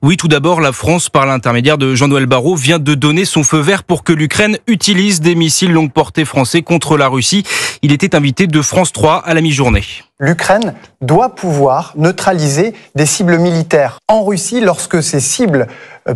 Oui, tout d'abord, la France, par l'intermédiaire de Jean-Noël Barrot, vient de donner son feu vert pour que l'Ukraine utilise des missiles longue portée français contre la Russie. Il était invité de France 3 à la mi-journée. L'Ukraine doit pouvoir neutraliser des cibles militaires en Russie lorsque ces cibles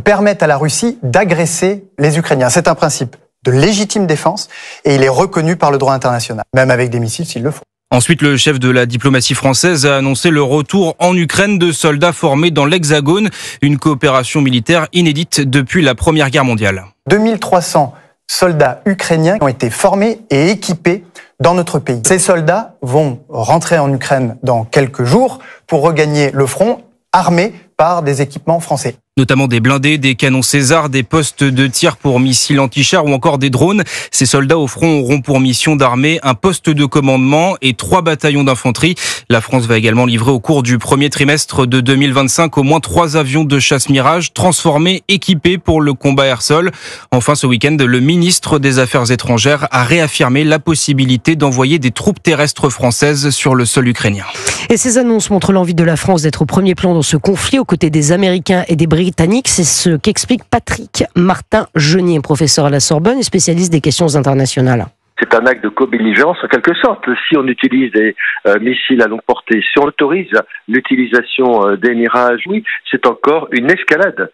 permettent à la Russie d'agresser les Ukrainiens. C'est un principe de légitime défense et il est reconnu par le droit international, même avec des missiles s'il le faut. Ensuite, le chef de la diplomatie française a annoncé le retour en Ukraine de soldats formés dans l'Hexagone, une coopération militaire inédite depuis la Première Guerre mondiale. 2300 soldats ukrainiens ont été formés et équipés dans notre pays. Ces soldats vont rentrer en Ukraine dans quelques jours pour regagner le front armés par des équipements français. Notamment des blindés, des canons César, des postes de tir pour missiles anti-chars ou encore des drones. Ces soldats au front auront pour mission d'armer un poste de commandement et 3 bataillons d'infanterie. La France va également livrer au cours du premier trimestre de 2025 au moins 3 avions de chasse Mirage transformés, équipés pour le combat air-sol. Enfin, ce week-end, le ministre des Affaires étrangères a réaffirmé la possibilité d'envoyer des troupes terrestres françaises sur le sol ukrainien. Et ces annonces montrent l'envie de la France d'être au premier plan dans ce conflit aux côtés des Américains et des Britanniques. C'est ce qu'explique Patrick Martin-Jeunier, professeur à la Sorbonne et spécialiste des questions internationales. C'est un acte de co-belligérance en quelque sorte. Si on utilise des missiles à longue portée, si on autorise l'utilisation des Mirages, oui, c'est encore une escalade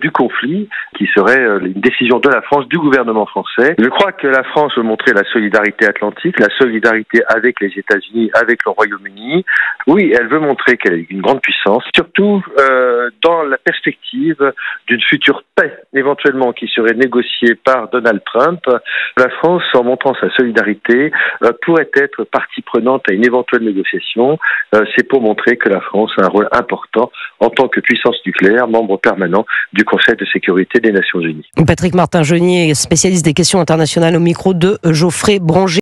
du conflit qui serait une décision de la France, du gouvernement français. Je crois que la France veut montrer la solidarité atlantique, la solidarité avec les États-Unis, avec le Royaume-Uni. Oui, elle veut montrer qu'elle est une grande puissance, surtout dans la perspective d'une future paix éventuellement qui serait négociée par Donald Trump. La France, en montrant sa solidarité, pourrait être partie prenante à une éventuelle négociation. C'est pour montrer que la France a un rôle important en tant que puissance nucléaire, membre permanent du Conseil de sécurité des Nations Unies. Patrick Martin-Jeunier, spécialiste des questions internationales au micro de Geoffrey Branger.